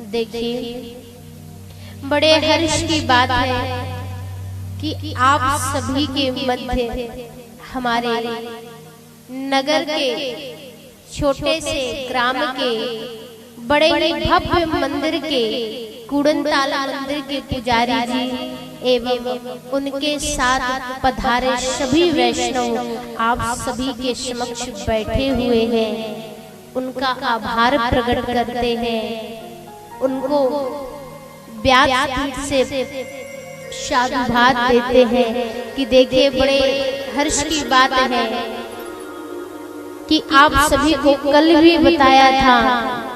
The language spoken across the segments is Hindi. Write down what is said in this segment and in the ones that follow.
देखिए, बड़े हर्ष की बात है कि आप सभी के मध्य हमारे नगर के छोटे से ग्राम के बड़े ही भव्य मंदिर के कुड़नताल मंदिर के पुजारी जी एवं उनके साथ पधारे सभी वैष्णव आप सभी के समक्ष बैठे हुए हैं। उनका आभार प्रकट करते हैं, उनको व्यासपीठ से साधुवाद देते हैं कि देखिए, बड़े हर्ष की बात है कि आप सभी को कल भी बताया था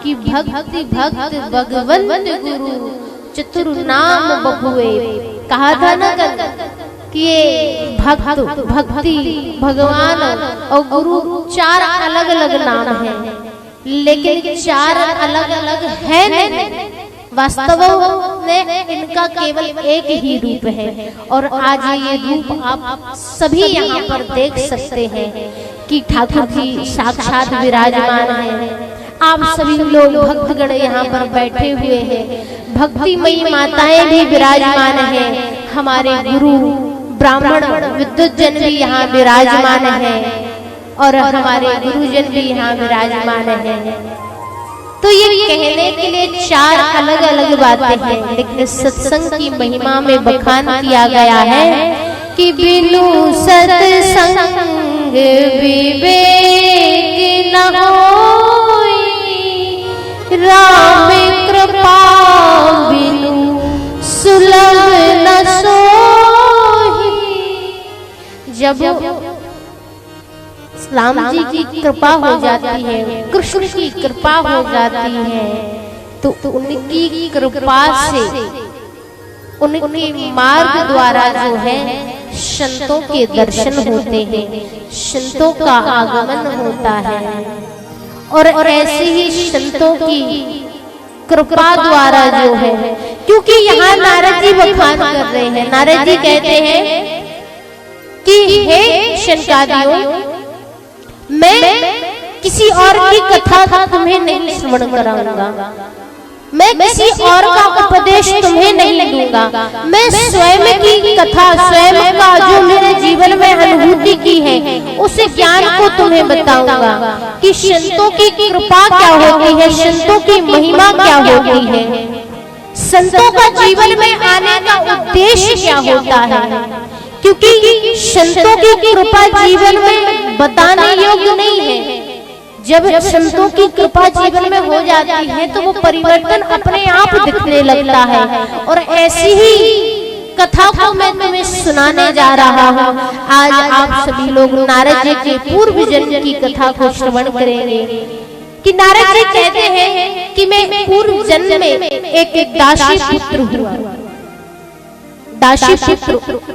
कि भक्ति भक्त भगवंत गुरु चतुर नाम बहुए। कहा था ना कल कि ये भक्ति भगवान और गुरु चार अलग अलग नाम हैं, लेकिन चार अलग अलग है नहीं, वास्तव में इनका केवल एक ही रूप है। और आज ये रूप आप सभी यहाँ पर देख सकते हैं कि ठाकुर जी साक्षात विराजमान हैं। आप सभी लोग भक्तगण यहाँ पर बैठे हुए हैं, भक्तिमयी माताएं भी विराजमान हैं, हमारे गुरु ब्राह्मण विद्वत जन भी यहाँ विराजमान हैं और हमारे गुरुजन भी यहाँ विराजमान हैं। तो ये कहने के लिए चार अलग अलग बातें हैं, लेकिन सत्संग की महिमा में बखान किया गया है कि बिनु सत्संग विवेक न होई, राम कृपा बिनु सुलभ न सोई। जब राम जी की कृपा हो जाती है, कृष्ण की कृपा हो जाती है, तो उनकी कृपा से उनके मार्ग द्वारा जो है संतों के दर्शन होते हैं, संतों का आगमन होता है। और ऐसे ही संतों की कृपा द्वारा जो है, क्योंकि यहाँ नारद जी बखान कर रहे हैं, नारद जी कहते हैं कि हे शनकादियों, मैं किसी और की कथा तुम्हें नहीं श्रवण कराऊंगा, मैं किसी और का उपदेश तुम्हें नहीं दूंगा, मैं स्वयं की कथा, स्वयं का जो मेरे जीवन में अनुभूति की है उस ज्ञान को तुम्हें बताऊंगा कि संतों की कृपा क्या होती है, संतों की महिमा क्या होती है, संतों का जीवन में आने का उद्देश्य क्या होता है। क्योंकि संतों की कृपा जीवन में बताने योग्य नहीं है। जब संतों की कृपा जीवन में हो जाती है तो वो परिवर्तन अपने आप दिखने लगता है। और ऐसी ही कथा को मैं तुम्हें सुनाने जा रहा हूँ। आज आप सभी लोग नारद जी के पूर्व जन्म की कथा को श्रवण करेंगे कि नारद जी कहते हैं कि मैं पूर्व जन्म में एक दासी पुत्र हुआ, दासी पुत्र,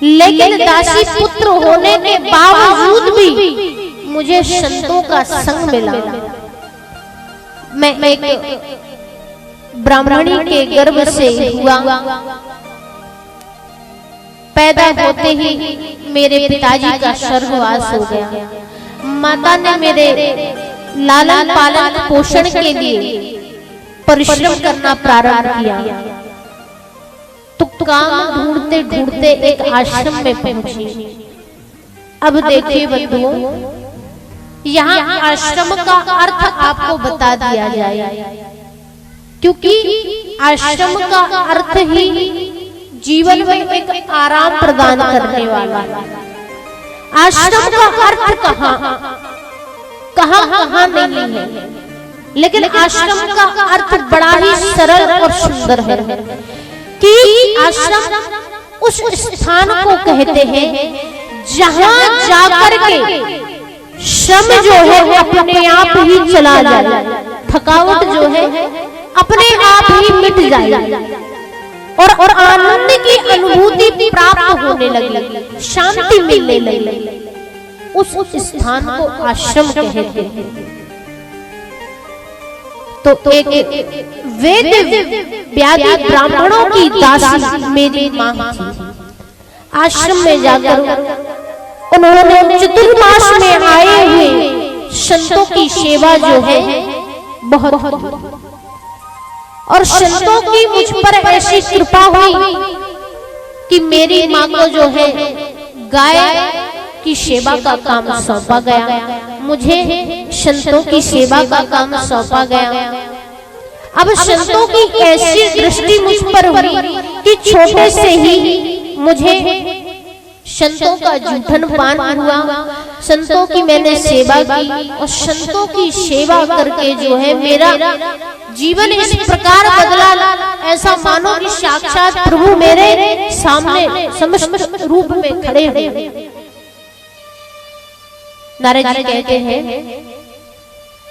लेकिन दासी पुत्र होने के बावजूद भी मुझे संतों का संग मिला। मैं एक ब्राह्मणी के गर्भ से हुआ, पैदा होते ही मेरे पिताजी का स्वर्गवास हो गया। माता ने मेरे लालन पालन पोषण के लिए परिश्रम करना प्रारंभ किया। तो काम ढूंढते ढूंढते एक आश्रम में पहुंची। अब देखिए बंधुओं, यहाँ आश्रम का अर्थ आपको बता दिया जाए, क्योंकि आश्रम का अर्थ ही जीवन में एक आराम प्रदान करने वाला। आश्रम का अर्थ कहाँ नहीं है, लेकिन आश्रम का अर्थ बड़ा ही सरल और सुंदर है कि आश्रम उस स्थान को कहते हैं जहां जाकर के श्रम जो है अपने आप ही चला जाए, थकावट जो है अपने आप ही मिट जाए और आनंद की अनुभूति प्राप्त होने लगी, शांति मिलने लगी। उस स्थान को आश्रम कहते हैं। तो एक वेद व्याधि ब्राह्मणों की दासी मेरी मां थी। आश्रम में जाकर उन्होंने चतुर्मास में आए हुए संतों की सेवा जो है बहुत और संतों की मुझ पर ऐसी कृपा हुई कि मेरी माँ को जो है गाय की सेवा का काम सौंपा गया, मुझे संतों की सेवा का काम सौंपा गया। अब संतों की ऐसी दृष्टि मुझ पर हुई कि छोटे से ही मुझे संतों का जूठन पान हुआ, संतों की मैंने सेवा की और संतों की सेवा करके जो है मेरा जीवन इस प्रकार बदला, ऐसा मानो कि साक्षात प्रभु मेरे सामने समस्त रूप में खड़े हुए। नारद जी कहते हैं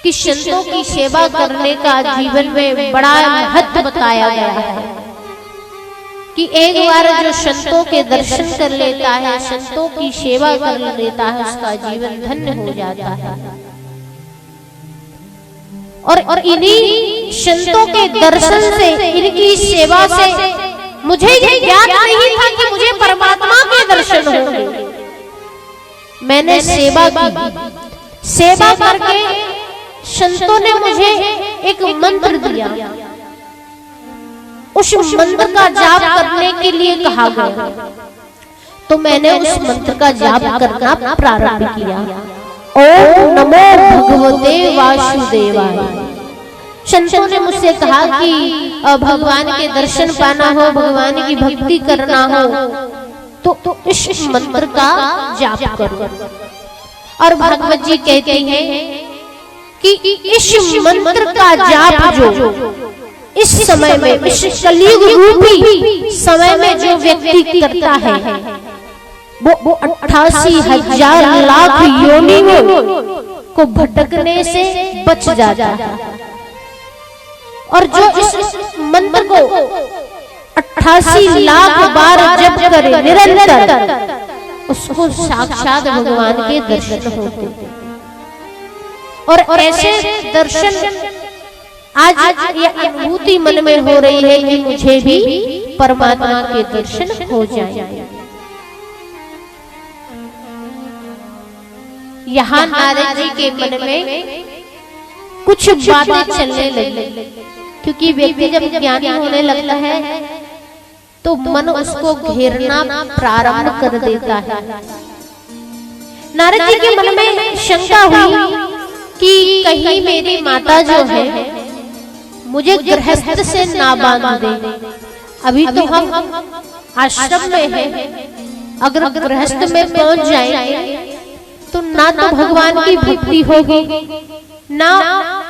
कि संतों की सेवा करने का जीवन में बड़ा महत्व बताया गया है कि एक बार जो संतों के दर्शन कर लेता है, संतों की सेवा कर लेता है, उसका जीवन धन्य हो जाता है। और इन्हीं संतों के दर्शन से, इनकी सेवा से मुझे ये ज्ञात नहीं था कि मुझे परमात्मा के दर्शन होंगे। मैंने सेवा की, सेवा करके संतों ने मुझे एक मंत्र दिया, उस मंत्र का जाप करने के लिए कहा गया, तो मैंने उस मंत्र का जाप करना प्रारंभ किया। ओम नमो भगवते वासुदेवाय। संतों ने मुझसे कहा कि भगवान के दर्शन पाना हो, भगवान की भक्ति करना हो तो इस मंत्र का जाप करो। और भागवत जी कहते हैं कि इस मंत्र का जाप जो इस समय में, इस कलयुग रूपी समय में जो व्यक्ति करता है वो 88,000 लाख योनियों को भटकने से बच जाता है। और जो इस मंत्र को 88 लाख बार जप करे निरंतर, उसको साक्षात भगवान के दर्शन होते हैं। और ऐसे दर्शन आज ये अनुभूति मन में हो रही है कि मुझे भी परमात्मा के दर्शन हो जाए। यहाँ नारद जी के मन में कुछ बातें चलने लगी, क्योंकि व्यक्ति जब ज्ञानी होने लगता है तो मन उसको घेरना प्रारंभ कर देता है। नारद जी के मन में शंका हुई कि कहीं मेरी माता जो है मुझे गृहस्थ से ना बांध दे। अभी तो हम आश्रम में हैं, अगर गृहस्थ में पहुंच जाएंगे तो ना तो भगवान की भक्ति होगी, ना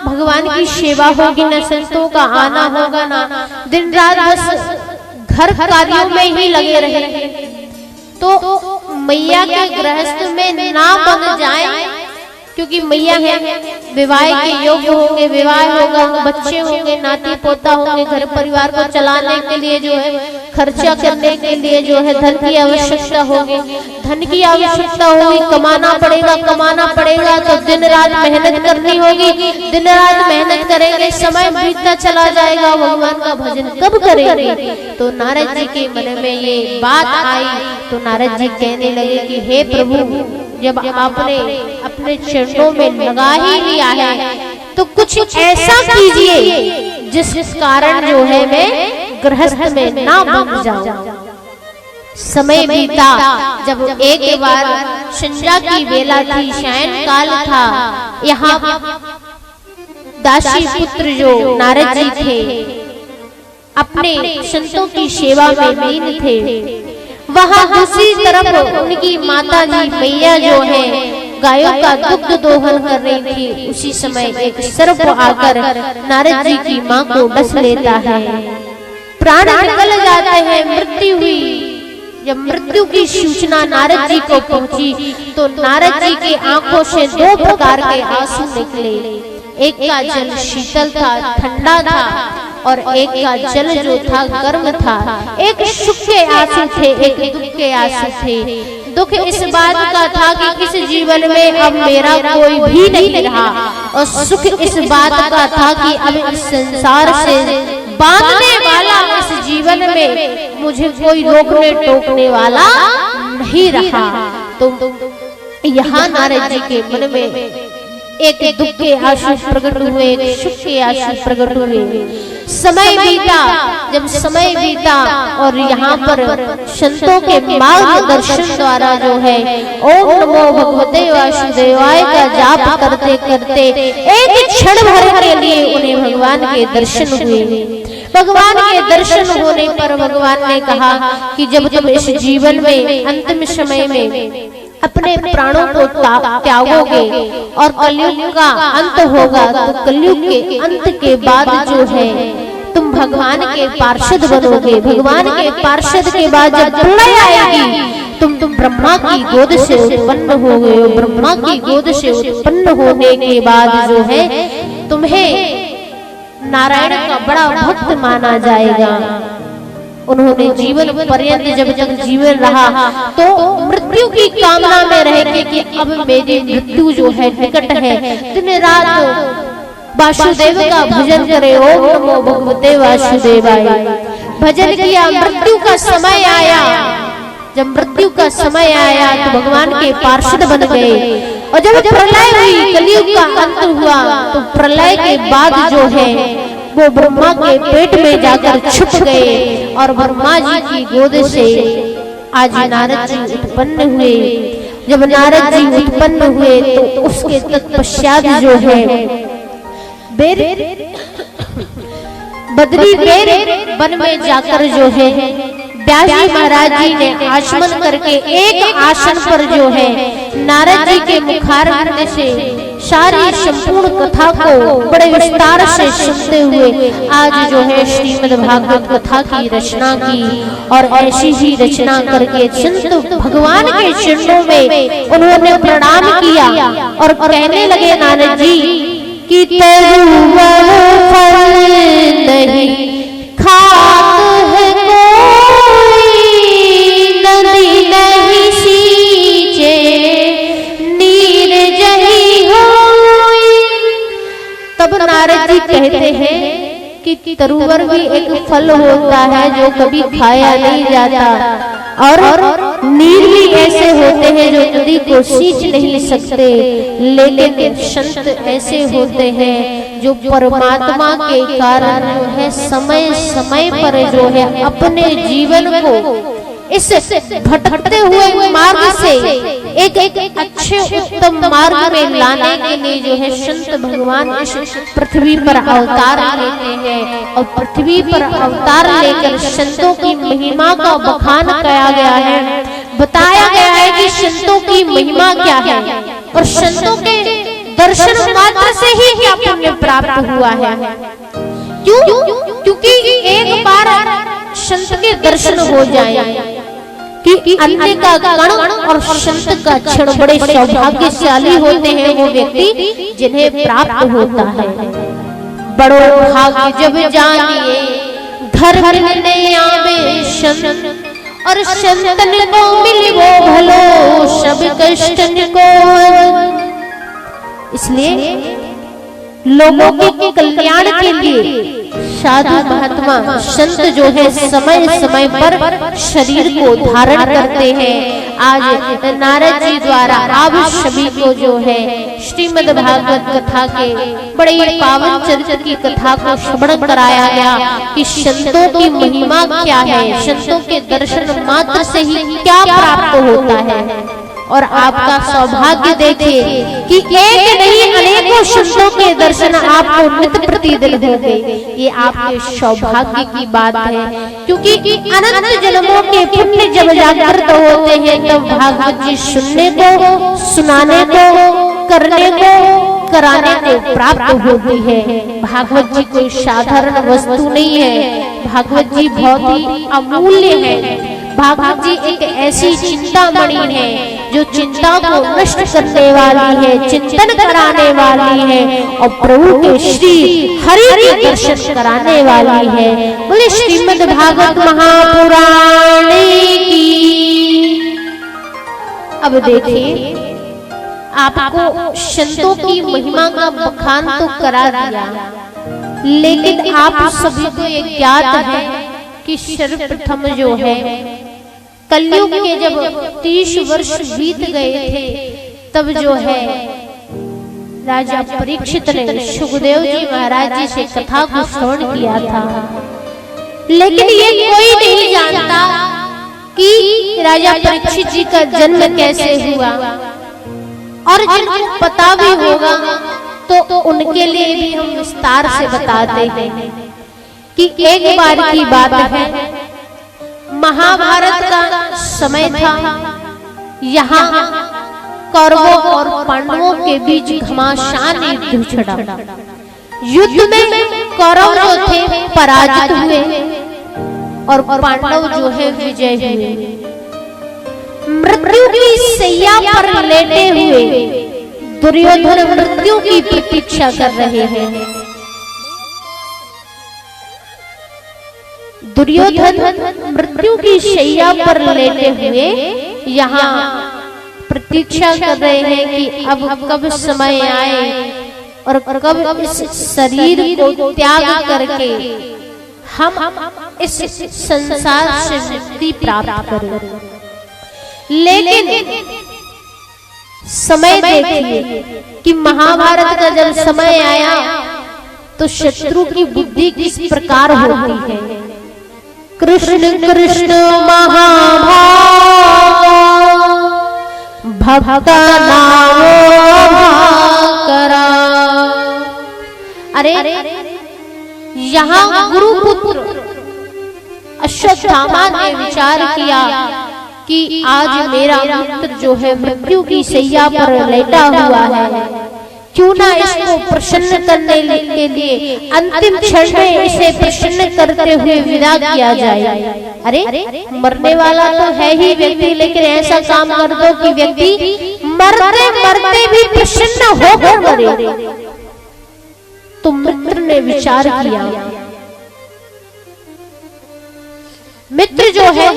भगवान की सेवा होगी, ना संतों का आना होगा, ना दिन रात बस घर कार्यों में ही लगे रहेंगे। तो मैया के गृहस्थ में ना बन जाए, क्योंकि मैया है, विवाह के योग्य होंगे, विवाह होगा, बच्चे होंगे, नाती पोता होंगे, घर परिवार को चलाने के लिए जो है, खर्चा करने के लिए जो है धन की आवश्यकता होगी, धन की आवश्यकता होगी, कमाना पड़ेगा तो दिन रात मेहनत करनी होगी, दिन रात मेहनत करेंगे, समय बीतता चला जाएगा, भगवान का भजन कब करेंगे। तो नारद जी के मन में ये बात आई, तो नारद जी कहने लगे कि हे प्रभु, जब आपने अपने चरणों में लगा ही लिया है तो कुछ ऐसा कीजिए जिस कारण जो है मैं गृहस्थ में ना बन जाऊं। समय बीता, जब एक बार संध्या की बेला थी, शयन काल था, यहाँ दासी पुत्र जो नारद जी थे अपने संतों की सेवा में लीन थे। वहाँ दूसरी तरफ उनकी माता जी मैया जो है गायों का दुग्ध दोहन कर रही थी। उसी समय एक सर्प आकर नारद जी की माँ को डस लेता है, प्राण निकल जाते हैं, मृत्यु हुई। जब मृत्यु की सूचना नारद जी को पहुंची तो नारद जी की आंखों से दो प्रकार के आंसू निकले। एक का जल शीतल था, ठंडा था, और एक का जल जो था गर्म था। एक सुख के आंसू थे, एक दुख के आंसू थे। दुख इस बात का था कि इस जीवन में अब मेरा कोई भी नहीं रहा, और सुख इस बात का था कि अब इस संसार से बांधने वाला इस जीवन में मुझे कोई रोकने टोकने वाला नहीं रहा। तो यहाँ नारद जी के मन में एक दुख के आंसू प्रकट हुए, एक सुख के आंसू प्रकट हुए। समय बीता, जब समय बीता और यहाँ पर संतों के मार्गदर्शन द्वारा जो है ओम नमो भगवते वासुदेवाय का जाप करते करते एक क्षण भर के लिए उन्हें भगवान के दर्शन हुए। भगवान के दर्शन होने पर भगवान ने कहा कि जब तुम इस जीवन में अंतिम समय में अपने प्राणों को त्यागोगे और कलयुग का अंत होगा, तो कलयुग के अंत के बाद जो है तुम भगवान के पार्षद बनोगे। भगवान के पार्षद के बाद जब प्रलय आएगी, तुम ब्रह्मा की गोद से उत्पन्न हो गए हो। ब्रह्मा की गोद से उत्पन्न होने के बाद जो है तुम्हें नारायण का बड़ा भक्त माना जाएगा। उन्होंने जीवन पर्यंत जब जब जीवन रहा तो मृत्यु की कामना में रह के कि अब मेरी मृत्यु जो है निकट है, दिन रात वासुदेव का भजन करे। ओम नमो भगवते वासुदेवाय भजन किया। मृत्यु का समय आया, जब मृत्यु का समय आया तो भगवान के पार्षद बन गए। और जब प्रलय हुई, कलयुग का अंत हुआ, तो प्रलय के बाद जो है वो ब्रह्मा के पेट में जाकर छुप गए और ब्रह्मा जी की गोद से आज नारद जी उत्पन्न हुए। जब नारद जी उत्पन्न हुए तो उसके तत्पश्चात जो है बद्री बेर वन में जाकर जो है व्यास जी महाराज जी ने आचमन करके एक आसन पर जो है नारद जी के मुखारविंद से सारी संपूर्ण कथा को बड़े विस्तार से सुनते हुए आज जो है श्रीमद् भागवत कथा की रचना की। और ऐसी ही रचना करके संत भगवान के चरणों में उन्होंने प्रणाम किया और कहने लगे नारद जी कि तरुवर फल नहीं खात है कोई, नदी नहीं सींचे नीर जही होई। तब नारद जी कहते हैं कि तरुवर भी एक फल होता है जो कभी खाया नहीं जाता, और नीर भी ऐसे होते हैं जो नदी को सींच नहीं सकते, लेकिन संत ऐसे होते हैं जो परमात्मा के कारण जो है समय समय पर जो है अपने जीवन को इस भटकते हुए मार्ग से एक अच्छे उत्तम मार्ग में लाने के लिए जो है संत भगवान इस पृथ्वी पर अवतार लेते हैं। और पृथ्वी पर अवतार लेकर संतों की महिमा का बखान किया गया है, बताया गया है कि संतों की महिमा क्या है और संतों के दर्शन मात्र से ही क्या पुण्य प्राप्त हुआ है। क्यों? क्योंकि एक बार संत के दर्शन हो जाए कि अन्य का कण और संत का क्षण बड़े सौभाग्यशाली होते हैं वो व्यक्ति जिन्हें प्राप्त होता है। बड़ो भाग्य जब जानिए घर मिलने आवे संत, और संतन को मिले वो भलो सब कष्टन को। इसलिए लोगों के कल्याण के लिए साधु महात्मा संत जो है समय समय पर शरीर को धारण करते हैं। आज नारद जी द्वारा आप सभी को जो है श्रीमद् भागवत कथा के बड़े पावन चरित्र की कथा को श्रवण कराया गया कि संतों की महिमा क्या है, संतों के दर्शन मात्र से ही क्या प्राप्त होता है। और आपका सौभाग्य देखिए कि एक नहीं अनेकों संतों के दर्शन आपको नित प्रतिदिन होंगे। ये आपके सौभाग्य की बात है, क्योंकि अनंत जन्मों के पुण्य जब जागृत होते हैं तब भागवत जी सुनने को, सुनाने को, करने को, कराने को प्राप्त होती है। भागवत जी कोई साधारण वस्तु नहीं है, भागवत जी बहुत ही अमूल्य है। भागवत जी एक ऐसी चिंतामणि है जो चिंता को नष्ट करने वाली है, चिंतन कराने वाली है और प्रभु के श्री हरि के दर्शन कराने वाली है। बोले श्रीमद् भागवत महापुराण की। अब देखिए, आपको संतों की महिमा का बखान तो करा दिया, लेकिन आप सभी को ये ज्ञात है कि सर्वप्रथम जो है कलयुग के जब 30 वर्ष बीत गए थे तब जो है राजा परीक्षित ने सुखदेव जी महाराज जी से कथा को श्रवण किया था, लेकिन ये कोई नहीं जानता कि राजा परीक्षित जी का जन्म कैसे हुआ। और जिनको पता भी होगा तो उनके लिए भी हम विस्तार से बताते हैं कि एक बार की बात है, महाभारत का समय था। यहाँ कौरवों और पांडवों के बीच घमासान युद्ध छिड़ा। युद्ध में कौरव जो थे पराजित हुए और पांडव जो है विजय हुए। मृत्यु की सैया पर लेटे हुए दुर्योधन मृत्यु की प्रतीक्षा कर रहे हैं। दुर्योधन मृत्यु की शैया पर लेटे हुए यहाँ प्रतीक्षा कर रहे हैं कि अब कब समय आए और कब इस शरीर को त्याग करके हम इस संसार से मुक्ति प्राप्त करें। लेकिन समय देखिए कि महाभारत का जब समय आया तो शत्रु की बुद्धि किस प्रकार होती है। कृष्ण कृष्ण महाभाग भक्ता नामो करा। अरे यहाँ गुरुपुत्र अश्वत्थामा ने विचार किया कि आज मेरा मित्र जो है मृत्यु की शैया पर लेटा हुआ है, क्यों ना इसको प्रसन्न करने के लिए अंतिम क्षण में इसे प्रसन्न करते हुए विदा किया जाए। अरे मरने वाला तो है ही व्यक्ति, लेकिन ऐसा काम कर दो कि व्यक्ति मरते मरते भी प्रसन्न होकर मरे। तो मित्र ने विचार किया। मित्र जो है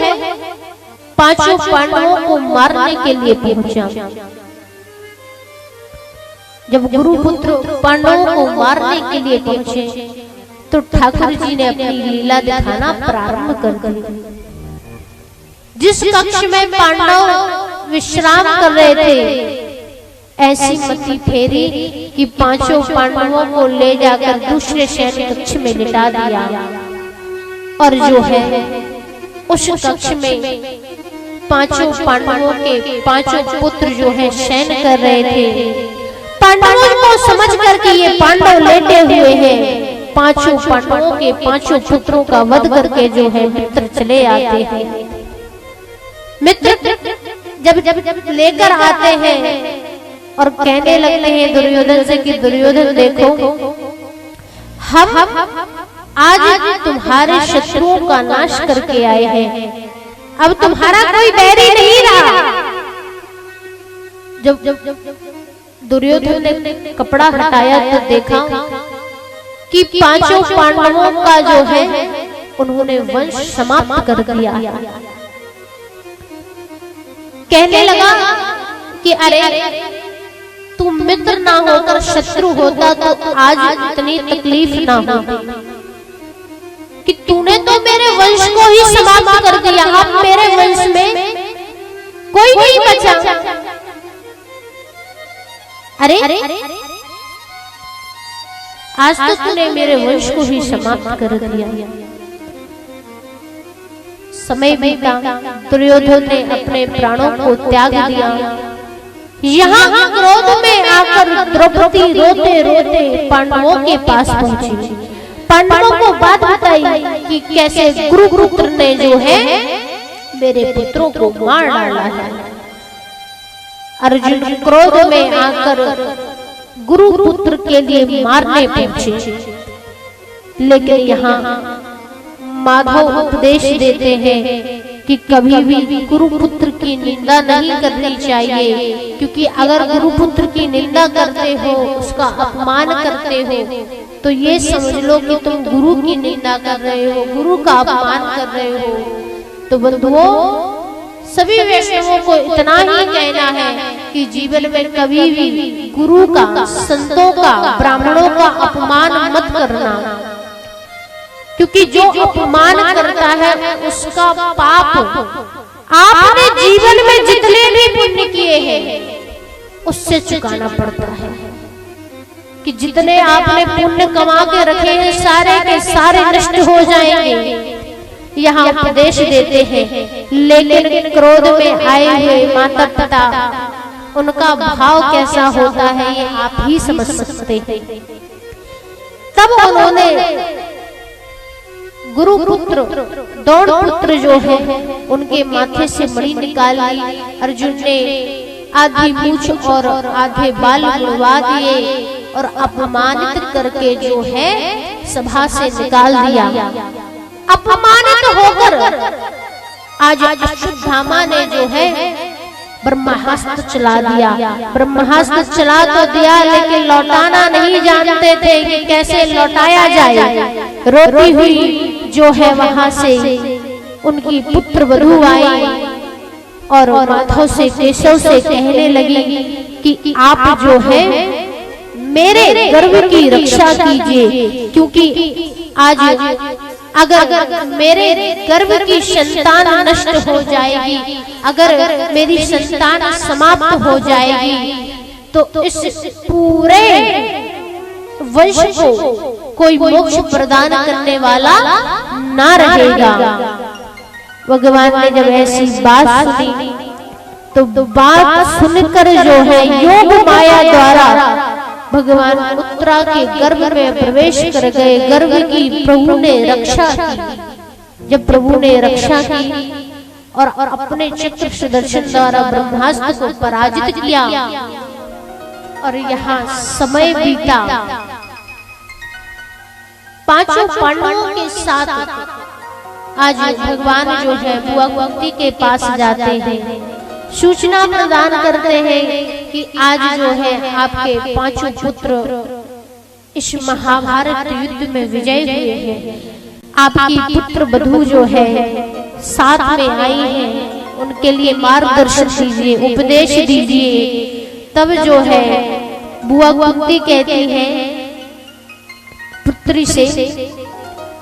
पांचों पांडवों को मारने के लिए पहुंचा। जब गुरुपुत्र पांडवों को मारने के लिए पहुंचे तो ठाकुर जी ने अपनी लीला दिखाना प्रारंभ कर दी। जिस कक्ष में पांडव विश्राम कर रहे थे, ऐसी मति फेरी कि पांचों पांडवों को ले जाकर दूसरे शयन कक्ष में लिटा दिया। और जो है उस कक्ष में पांचों पांडवों के पांचों पुत्र जो है शयन कर रहे थे। पांडवों को समझ कर कि ये पांडव लेटे हुए हैं, पांचों पांडवों के पांचों पुत्रों का वध करके जो है मित्र चले आते हैं। मित्र जब लेकर आते हैं और कहने लगते हैं दुर्योधन से कि दुर्योधन देखो, हम आज तुम्हारे शत्रुओं का नाश करके आए हैं, अब तुम्हारा कोई बैरी नहीं रहा। जब दुर्योधन ने कपड़ा हटाया तो देखा कि पांचों पांडवों का जो है उन्होंने वंश समाप्त कर दिया। कहने लगा कि अरे तू मित्र ना होकर शत्रु होता तो आज इतनी तकलीफ ना होती, कि तूने तो मेरे वंश को ही समाप्त कर दिया। अब मेरे वंश में कोई नहीं बचा। अरे आज तो तूने मेरे वंश को ही समाप्त कर दिया। समय बीता, दुर्योधन ने अपने प्राणों को त्याग दिया। यहाँ क्रोध में आकर द्रौपदी रोते रोते पांडवों के पास पहुंची। पांडवों को बात बताई कि कैसे गुरुपुत्र ने जो है मेरे पुत्रों को मार डाला है। अर्जुन क्रोध में आकर गुरुपुत्र के लिए मारने पहुंचे, लेकिन यहाँ माधव उपदेश देते हैं कि कभी भी गुरुपुत्र की निंदा नहीं करनी चाहिए, क्योंकि अगर गुरुपुत्र की निंदा करते हो, उसका अपमान करते हो, तो ये समझ लो कि तुम गुरु की निंदा कर रहे हो, गुरु का अपमान कर रहे हो। तो बंधुओं, सभी वैष्णवों को इतना ही कहना है कि जीवन में कभी भी गुरु का, संतों का, ब्राह्मणों का अपमान मत करना, क्योंकि जो अपमान करता है उसका पाप आपने जीवन में जितने भी पुण्य किए हैं उससे चुकाना पड़ता है। कि जितने आपने पुण्य कमा के रखे हैं सारे के सारे नष्ट हो जाएंगे। यहाँ उपदेश देते हैं, लेकिन क्रोध में आए हुए माता पिता उनका भाव कैसा होता है ये आप ही समझ सकते हैं। तब उन्होंने गुरु पुत्र दौड़ पुत्र जो है उनके माथे से मणि निकाल ली। अर्जुन ने आधी मूछ और आधे बाल मुड़वा दिए और अपमानित करके जो है सभा से निकाल दिया। अपमानित होकर आज अश्वत्थामा ने जो है ब्रह्मास्त्र चला दिया। ब्रह्मास्त्र चला तो दिया लेकिन लौटाना नहीं जानते थे कि कैसे लौटाया जाए। रोती हुई जो है वहां से उनकी पुत्र वधू आई और माधव से केशव से कहने लगी कि आप जो है मेरे गर्भ की रक्षा कीजिए, क्योंकि आज अगर मेरे गर्भ की संतान नष्ट हो जाएगी, अगर मेरी संतान समाप्त हो जाएगी तो इस पूरे वंश को कोई मोक्ष प्रदान करने वाला ना रहेगा। भगवान ने जब ऐसी बात सुनी तो बात सुनकर जो है योग माया द्वारा भगवान उत्तरा के गर्भ में प्रवेश कर गए। गर्भ की प्रभु ने रक्षा की। जब प्रभु ने रक्षा की और अपने चक्र सुदर्शन द्वारा ब्रह्मास्त्र को पराजित किया और यहाँ समय बीता। पांचों पांडवों के साथ आज भगवान जो है बुआ कुंती के पास जाते हैं, सूचना प्रदान करते हैं कि आज जो है आपके पांचों पुत्र इस महाभारत युद्ध में विजय हुए हैं। आपकी पुत्र वधू जो है साथ में आई हैं, उनके लिए मार्गदर्शन दीजिए, उपदेश दीजिए। तब जो है बुआ कुंती कहती है पुत्री से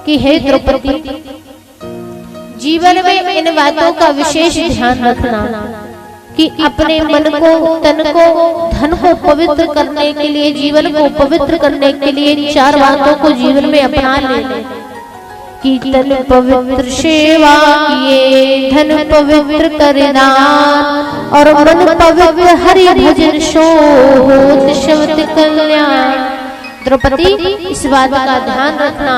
कि हे द्रौपदी, जीवन में इन बातों का विशेष ध्यान रखना कि अपने मन को, तन को, धन को पवित्र करने के लिए, जीवन को पवित्र करने के लिए 4 बातों को जीवन में अपना लेना कि तन पवित्र सेवा किए, धन पवित्र करदान और मन पवित्र हरि भजन सो होत शब्द कल्याण। द्रौपदी, इस बात का ध्यान रखना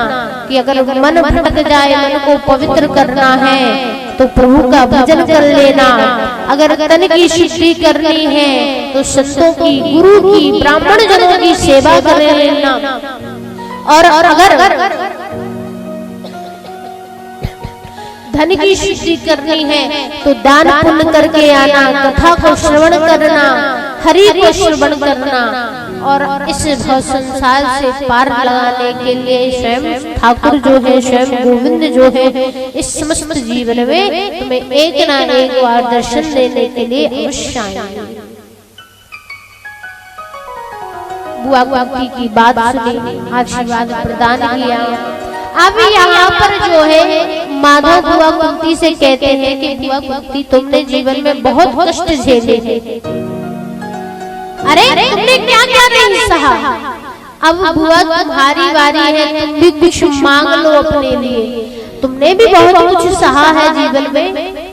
कि अगर मन भटक जाए, मन को पवित्र करना है तो प्रभु का भजन कर लेना। अगर तन की शुद्धि करनी है तो संतों की, गुरु की, ब्राह्मण जनों की सेवा कर लेना। और अगर धन की शुद्धि करनी है तो दान पुण्य करके आना, कथा को श्रवण करना, हरि को श्रवण करना। और इस भव संसार से पार लगाने के लिए स्वयं ठाकुर जो है, स्वयं गोविंद जो है, इस समस्त जीवन में तुम्हें एक ना एक बार दर्शन देने के लिए अवश्य आएंगे। बुआ कुंती की बात सुनी, आशीर्वाद प्रदान किया। अब यहाँ पर जो है माधव बुआ कुंती से कहते हैं कि बुआ कुंती, तुमने जीवन में बहुत कष्ट झेले हैं। अरे तुमने क्या क्या नहीं सहा। अब बुआ तुम्हारी बारी है, तुम भी कुछ मांग लो अपने लिए। तुमने भी बहुत कुछ सहा है जीवन में।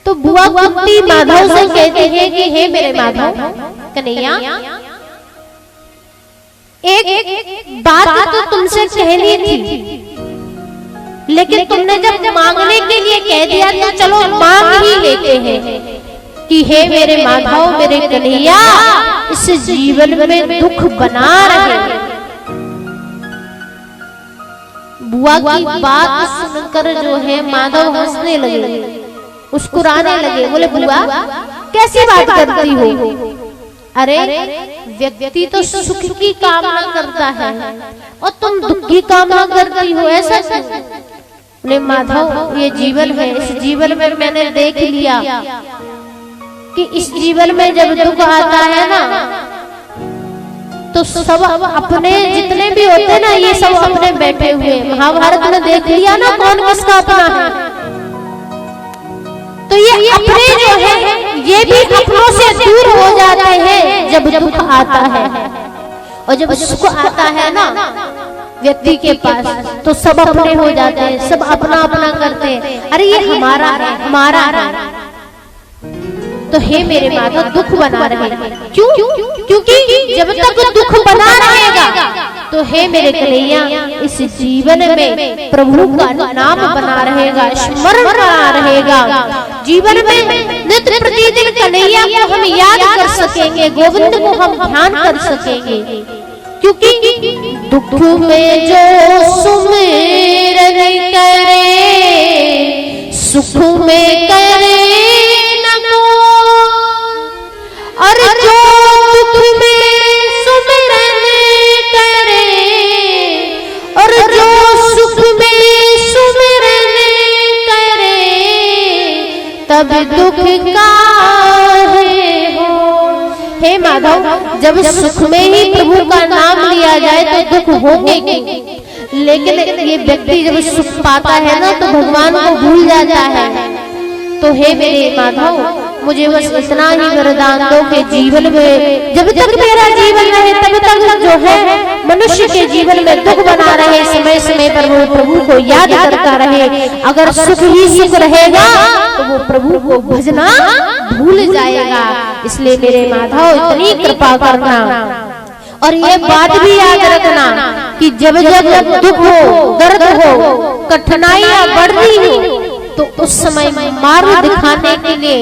तो बुआ कुंती माधव से कहते हैं कि हे मेरे माधव कन्हैया, एक बात तो तुमसे कहनी थी, लेकिन तुमने जब मांगने के लिए कह दिया तो चलो मांग ही लेते हैं कि हे मेरे माधव, मेरे कन्हैया, इस जीवन में दुख बना रहे। बुआ की बात सुनकर जो है माधव हंसने लगे, मुस्कुराने लगे। बोले बुआ कैसी बात करती हो? अरे व्यक्ति तो सुख की कामना करता है और तुम दुख की कामना करती हो, ऐसा क्यों? बोले माधव, ये जीवन है, इस जीवन में मैंने देख लिया कि इस जीवन में जब दुख आता है ना तो सब अपने जितने भी होते ना, ये सब अपने बैठे हुए। महाभारत में देख लिया ना कौन किसका अपना है। तो ये अपने जो है ये भी अपनों से दूर हो जाते हैं जब दुख आता है। और जब सुख आता है ना व्यक्ति के पास तो सब अपने हो जाते हैं, सब अपना अपना करते हैं, अरे ये हमारा है, हमारा है। तो हे मेरे माधव दुख बना रहे, क्यों? क्योंकि जब तक दुख बना रहेगा तो हे मेरे कन्हैया इस जीवन में प्रभु का नाम बना रहेगा, स्मरण बना रहेगा। जीवन में नित्य प्रतिदिन कन्हैया को हम याद कर सकेंगे, गोविंद को हम ध्यान कर सकेंगे। क्योंकि दुख में जो सुमिरन करे सुख में करे और जो दुख में सुमिरन करे और जो सुख में सुमिरन करे तब दुख काहे हो। हे माधव, जब सुख में ही प्रभु का नाम लिया जाए तो दुख होंगे, लेकिन ये व्यक्ति जब सुख पाता है ना तो भगवान को भूल जाता है। तो हे मेरे माधव, मुझे बस इतना ही वरदान दो कि जीवन में जब तक मेरा जीवन रहे तब तक जो है मनुष्य के जीवन में दुख बना रहे, समय समय पर वो प्रभु को याद करता रहे। अगर सुख ही सुख रहेगा तो वो प्रभु को भजना भूल जाएगा। इसलिए मेरे माधव इतनी कृपा करना, और ये बात भी याद रखना कि जब जब दुख हो, दर्द हो, कठिनाइयां बढ़ रही हो तो उस समय मार्ग दिखाने के लिए,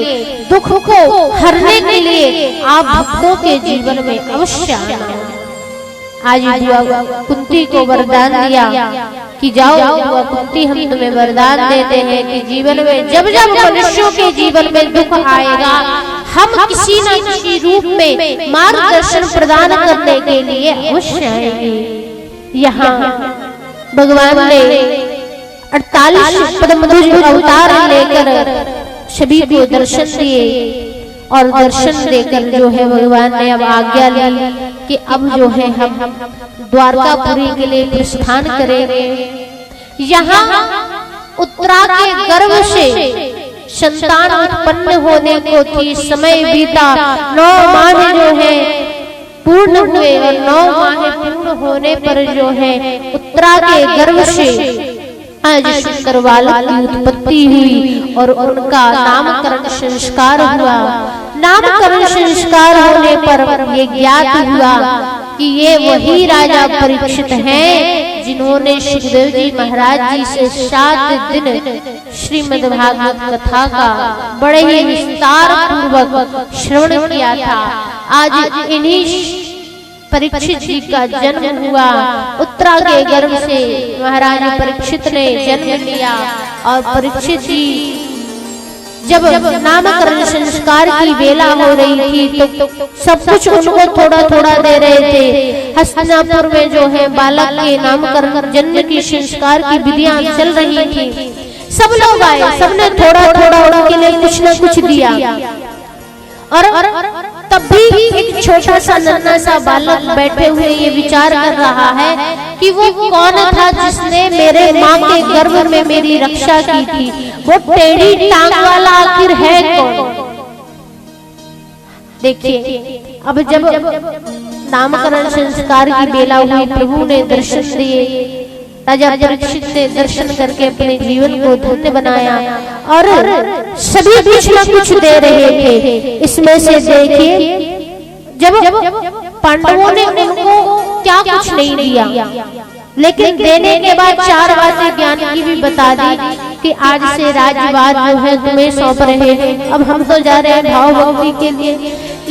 दुख को हरने के लिए आप भक्तों के जीवन में अवश्य आना। आज बुआ कुंती को वरदान दिया कि जाओ बुआ कुंती, हम तुम्हें वरदान देते हैं कि जीवन में जब जब मनुष्यों के जीवन में दुख आएगा हम किसी न किसी रूप में मार्गदर्शन प्रदान करने के लिए अवश्य आएंगे। यहाँ भगवान ने 48 पद्मध्वज अवतार लेकर सभी को दर्शन दिए, और दर्शन देकर जो है भगवान ने अब आज्ञा ली कि अब जो है हम द्वारकापुरी के लिए प्रस्थान करेंगे। यहाँ उत्तरा के गर्भ से संतान उत्पन्न होने को थी, समय बीता, 9 माह जो है पूर्ण हुए, और 9 माह पूर्ण होने पर जो है उत्तरा के गर्भ से आज शुक्रवार की उत्पत्ति हुई और उनका नामकरण संस्कार हुआ। नामकरण संस्कार होने पर ये ज्ञात हुआ कि ये वही राजा परीक्षित हैं जिन्होंने सुखदेव जी महाराज जी से 7 दिन श्रीमद् भागवत कथा का बड़े ही विस्तार पूर्वक श्रवण किया था। आज इन्हीं परीक्षित जी का जन्म हुआ। उत्तरा के गर्भ से महाराज परीक्षित ने जन्म लिया, और परीक्षित जी जब नामकरण संस्कार की बेला हो रही थी तो सब कुछ उनको थोड़ा थोड़ा दे रहे थे। हस्तिनापुर में जो है बालक के नामकरण जन्म की संस्कार की विधियां चल रही थी। सब लोग आए, सबने थोड़ा थोड़ा उनके लिए कुछ न कुछ दिया, और तब भी एक छोटा सा नन्हा सा बालक बैठे हुए ये विचार कर रहा है कि वो कौन था जिसने मेरे माँ के गर्भ में मेरी रक्षा की थी, वो टेढ़ी टांग वाला आखिर है कौन। देखिए, अब जब नामकरण संस्कार की बेला हुई, प्रभु ने दर्शन दिए। राजा परीक्षित ने दर्शन करके अपने जीवन को धन्य बनाया, और सभी कुछ न कुछ दे रहे थे। इसमें से देखिए, जब पांडवों ने उनको क्या कुछ नहीं दिया, लेकिन देने के बाद 4 बातें ज्ञान की भी बता दी कि आज से राज्यवाद जो है तुम्हें सौंप रहे हैं, अब हम तो जा रहे हैं भाव भक्ति के लिए।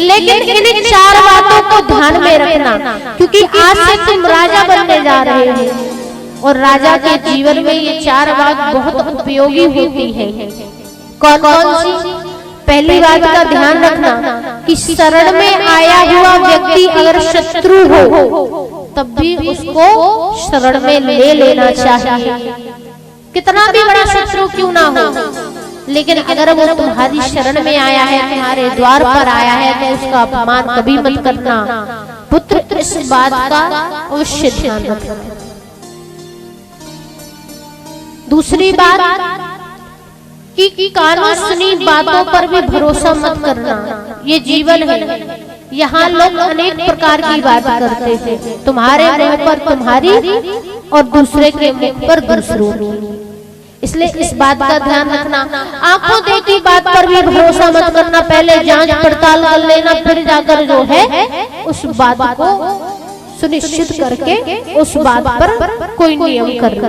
लेकिन इन 4 बातों को ध्यान में रखना, क्योंकि आज से तुम राजा बनने जा रहे हो, और राजा के जीवन में ये 4 बात बहुत उपयोगी होती है। कौन कौन सी? पहली बात का ध्यान रखना कि शरण में आया हुआ व्यक्ति अगर शत्रु हो तब भी उसको शरण में ले लेना चाहिए, कितना भी बड़ा शत्रु क्यों ना हो। लेकिन अगर वो तुम्हारी शरण में आया है, तुम्हारे द्वार पर आया है, तो उसका अपमान कभी मत करना। पुत्र, इस बात का अवश्य ध्यान रखना। दूसरी बात कि कानूनी बातों पर भी भरोसा मत करना। ये जीवन है, यहाँ लोग अनेक प्रकार की बात करते थे, तुम्हारे मुंह पर तुम्हारी और दूसरे के मुंह पर दूसरों की। इसलिए इस बात का ध्यान रखना, आंखों देखी बात पर भी भरोसा मत करना, पहले जांच पड़ताल कर लेना, फिर जाकर जो है उस बात को सुनिश्चित करके उस बात पर कोई नियम करना।